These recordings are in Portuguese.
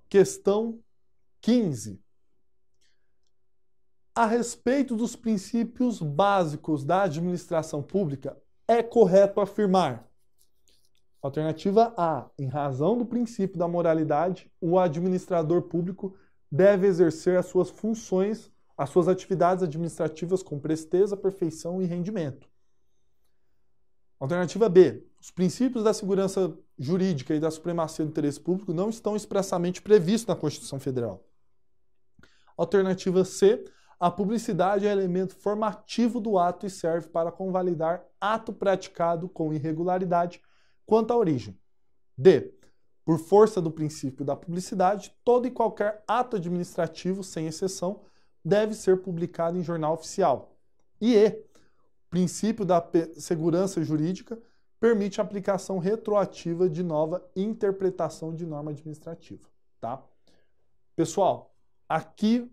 Questão 15. A respeito dos princípios básicos da administração pública, é correto afirmar. Alternativa A. Em razão do princípio da moralidade, o administrador público deve exercer as suas funções, as suas atividades administrativas com presteza, perfeição e rendimento. Alternativa B. Os princípios da segurança jurídica e da supremacia do interesse público não estão expressamente previstos na Constituição Federal. Alternativa C. A publicidade é elemento formativo do ato e serve para convalidar ato praticado com irregularidade quanto à origem. D. Por força do princípio da publicidade, todo e qualquer ato administrativo, sem exceção, deve ser publicado em jornal oficial. E E. O princípio da segurança jurídica permite a aplicação retroativa de nova interpretação de norma administrativa. Tá? Pessoal, aqui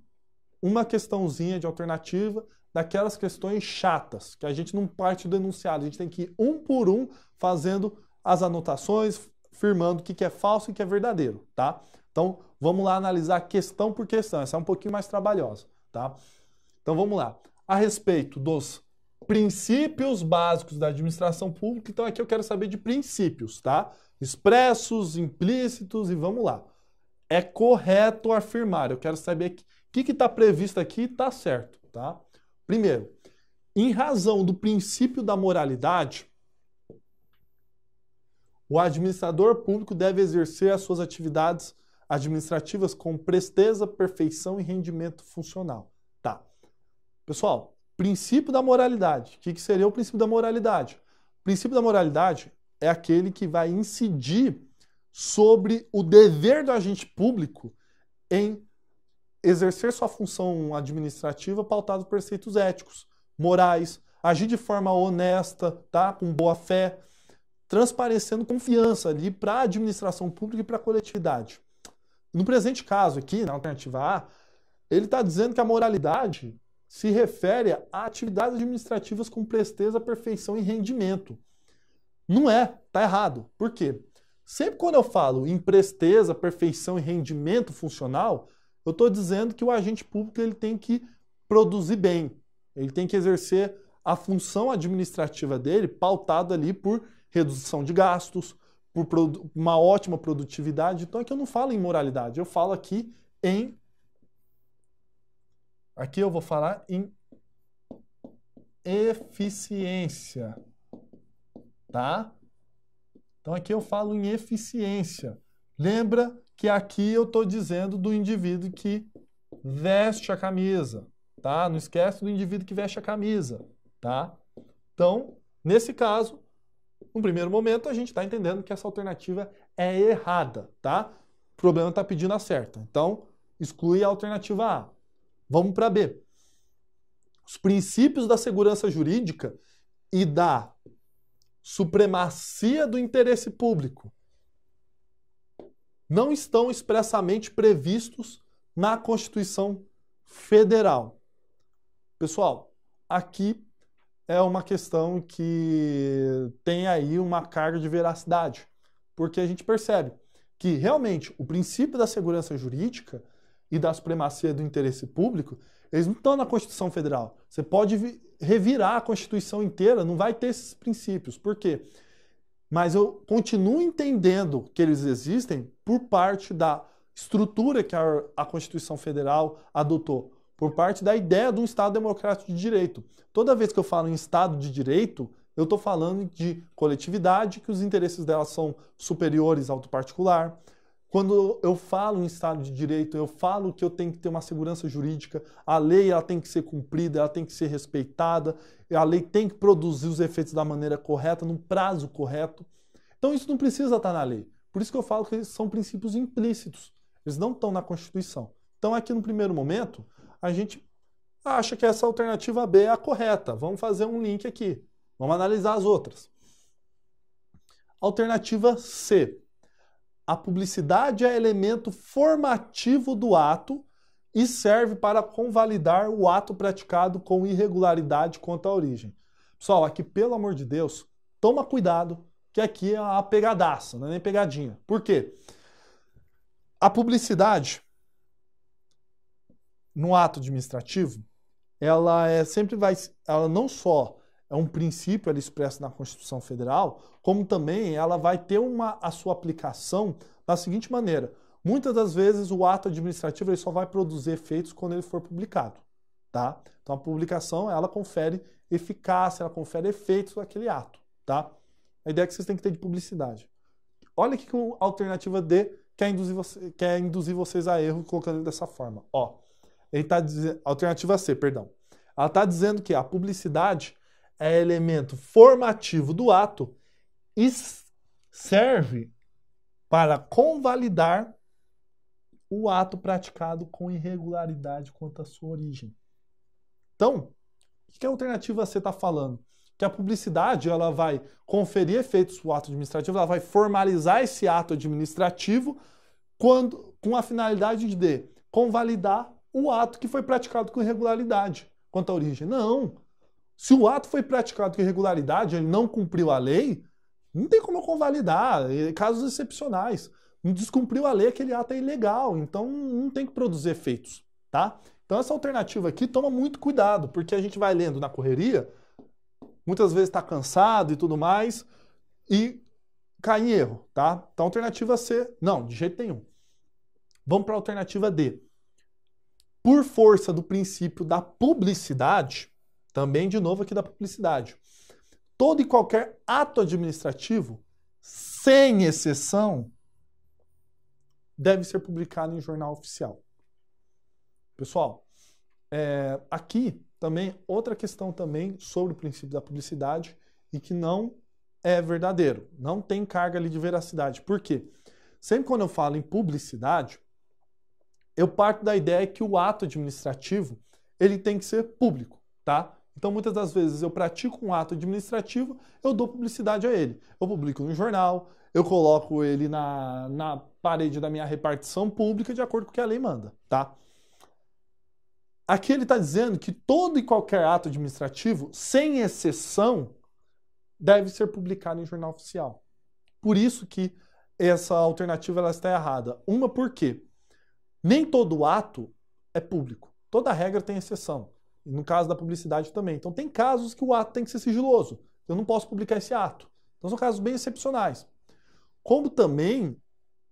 uma questãozinha de alternativa daquelas questões chatas, que a gente não parte do enunciado, a gente tem que ir um por um fazendo as anotações, firmando o que é falso e o que é verdadeiro, tá? Então, vamos lá analisar questão por questão, essa é um pouquinho mais trabalhosa, tá? Então, vamos lá. A respeito dos princípios básicos da administração pública, então aqui eu quero saber de princípios, tá? Expressos, implícitos e vamos lá. É correto afirmar, eu quero saber o que está previsto aqui está certo, tá? Primeiro, em razão do princípio da moralidade, o administrador público deve exercer as suas atividades administrativas com presteza, perfeição e rendimento funcional. Tá. Pessoal, princípio da moralidade. O que seria o princípio da moralidade? O princípio da moralidade é aquele que vai incidir sobre o dever do agente público em exercer sua função administrativa pautado por preceitos éticos, morais, agir de forma honesta, tá? Com boa fé, transparecendo confiança ali para a administração pública e para a coletividade. No presente caso aqui, na alternativa A, ele está dizendo que a moralidade se refere a atividades administrativas com presteza, perfeição e rendimento. Não é, tá errado. Por quê? Sempre quando eu falo em presteza, perfeição e rendimento funcional, eu estou dizendo que o agente público ele tem que produzir bem, ele tem que exercer a função administrativa dele pautada ali por redução de gastos, por uma ótima produtividade. Então aqui eu não falo em moralidade, eu falo aqui em... Aqui eu vou falar em eficiência, tá? Então aqui eu falo em eficiência. Lembra que aqui eu estou dizendo do indivíduo que veste a camisa, tá? Não esquece do indivíduo que veste a camisa, tá? Então, nesse caso, no primeiro momento, a gente está entendendo que essa alternativa é errada, tá? O problema está pedindo a certa. Então, exclui a alternativa A. Vamos para B. Os princípios da segurança jurídica e da supremacia do interesse público não estão expressamente previstos na Constituição Federal. Pessoal, aqui é uma questão que tem aí uma carga de veracidade, porque a gente percebe que realmente o princípio da segurança jurídica e da supremacia do interesse público, eles não estão na Constituição Federal. Você pode revirar a Constituição inteira, não vai ter esses princípios. Por quê? Mas eu continuo entendendo que eles existem por parte da estrutura que a Constituição Federal adotou, por parte da ideia de um Estado democrático de direito. Toda vez que eu falo em Estado de direito, eu estou falando de coletividade, que os interesses dela são superiores ao do particular. Quando eu falo em Estado de direito, eu falo que eu tenho que ter uma segurança jurídica, a lei ela tem que ser cumprida, ela tem que ser respeitada, a lei tem que produzir os efeitos da maneira correta, no prazo correto. Então isso não precisa estar na lei. Por isso que eu falo que eles são princípios implícitos. Eles não estão na Constituição. Então aqui no primeiro momento, a gente acha que essa alternativa B é a correta. Vamos fazer um link aqui. Vamos analisar as outras. Alternativa C. A publicidade é elemento formativo do ato e serve para convalidar o ato praticado com irregularidade quanto à origem. Pessoal, aqui, pelo amor de Deus, toma cuidado, que aqui é uma pegadaça, não é nem pegadinha. Por quê? A publicidade, no ato administrativo, ela não só é um princípio ela expresso na Constituição Federal, como também ela vai ter a sua aplicação da seguinte maneira. Muitas das vezes o ato administrativo ele só vai produzir efeitos quando ele for publicado, tá? Então a publicação, ela confere eficácia, ela confere efeitos daquele ato, tá? A ideia que vocês têm que ter de publicidade. Olha aqui que a alternativa D quer induzir vocês a erro colocando dessa forma. Ó, ele está dizendo, alternativa C, perdão. Ela está dizendo que a publicidade é elemento formativo do ato e serve para convalidar o ato praticado com irregularidade quanto à sua origem. Então, o que a alternativa C está falando? Que a publicidade ela vai conferir efeitos no ato administrativo, ela vai formalizar esse ato administrativo com a finalidade de convalidar o ato que foi praticado com irregularidade quanto à origem. Não. Se o ato foi praticado com irregularidade, ele não cumpriu a lei, não tem como eu convalidar. Casos excepcionais. Não descumpriu a lei, aquele ato é ilegal. Então não tem que produzir efeitos, tá? Então essa alternativa aqui toma muito cuidado, porque a gente vai lendo na correria, muitas vezes está cansado e tudo mais, e cai em erro, tá? Então alternativa C, não, de jeito nenhum. Vamos para a alternativa D. Por força do princípio da publicidade, também de novo aqui da publicidade, todo e qualquer ato administrativo, sem exceção, deve ser publicado em jornal oficial. Pessoal, aqui também outra questão também sobre o princípio da publicidade e que não é verdadeiro, não tem carga ali de veracidade. Por quê? Sempre quando eu falo em publicidade, eu parto da ideia que o ato administrativo ele tem que ser público, tá? Então, muitas das vezes eu pratico um ato administrativo, eu dou publicidade a ele. Eu publico no jornal, eu coloco ele na parede da minha repartição pública de acordo com o que a lei manda, tá? Aqui ele está dizendo que todo e qualquer ato administrativo, sem exceção, deve ser publicado em jornal oficial. Por isso que essa alternativa ela está errada. Uma, por quê? Nem todo ato é público. Toda regra tem exceção. E no caso da publicidade também. Então tem casos que o ato tem que ser sigiloso. Eu não posso publicar esse ato. Então são casos bem excepcionais. Como também,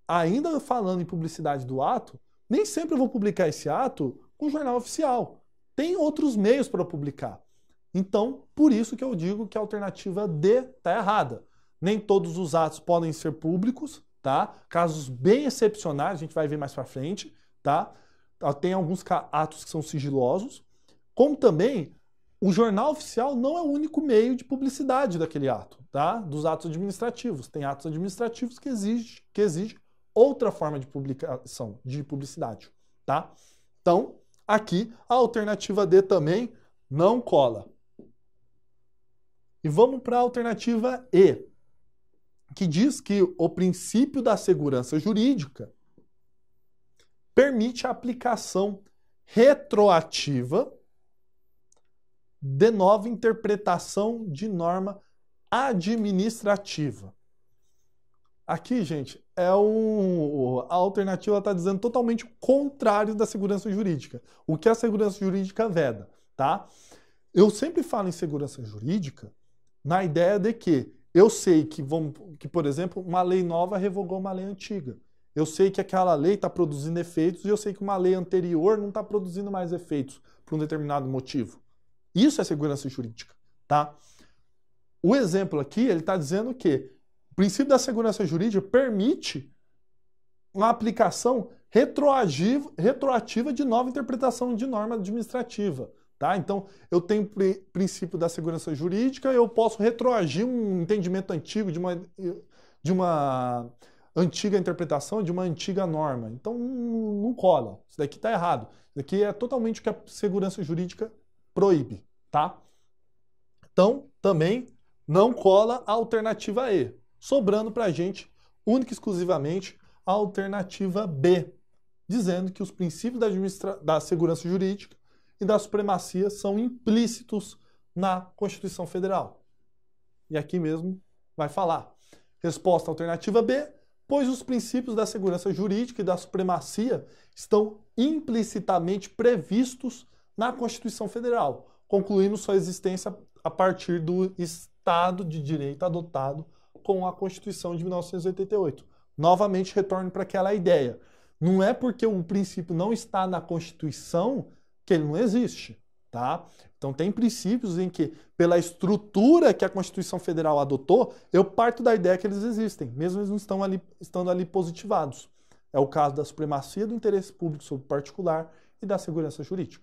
ainda falando em publicidade do ato, nem sempre eu vou publicar esse ato com jornal oficial. Tem outros meios para publicar. Então, por isso que eu digo que a alternativa D está errada. Nem todos os atos podem ser públicos, tá? Casos bem excepcionais, a gente vai ver mais para frente, tá? Tem alguns atos que são sigilosos. Como também, o jornal oficial não é o único meio de publicidade daquele ato, tá? Dos atos administrativos. Tem atos administrativos que exigem outra forma de publicação, de publicidade, tá? Então, aqui, a alternativa D também não cola. E vamos para a alternativa E, que diz que o princípio da segurança jurídica permite a aplicação retroativa de nova interpretação de norma administrativa. Aqui, gente, a alternativa está dizendo totalmente o contrário da segurança jurídica. O que a segurança jurídica veda, tá? Eu sempre falo em segurança jurídica na ideia de que eu sei que, por exemplo, uma lei nova revogou uma lei antiga. Eu sei que aquela lei está produzindo efeitos e eu sei que uma lei anterior não está produzindo mais efeitos por um determinado motivo. Isso é segurança jurídica, tá? O exemplo aqui, ele está dizendo que o princípio da segurança jurídica permite uma aplicação retroativa de nova interpretação de norma administrativa, tá? Então, eu tenho o princípio da segurança jurídica, eu posso retroagir um entendimento antigo de uma antiga interpretação, de uma antiga norma. Então, não cola. Isso daqui está errado. Isso daqui é totalmente o que a segurança jurídica proíbe, tá? Então, também não cola a alternativa E, sobrando para a gente, única e exclusivamente, a alternativa B, dizendo que os princípios da segurança jurídica e da supremacia são implícitos na Constituição Federal. E aqui mesmo vai falar. Resposta alternativa B, pois os princípios da segurança jurídica e da supremacia estão implicitamente previstos na Constituição Federal, concluindo sua existência a partir do Estado de Direito adotado com a Constituição de 1988. Novamente, retorno para aquela ideia. Não é porque o princípio não está na Constituição que ele não existe, tá? Então tem princípios em que, pela estrutura que a Constituição Federal adotou, eu parto da ideia que eles existem, mesmo eles não estando ali positivados. É o caso da supremacia do interesse público sobre o particular e da segurança jurídica.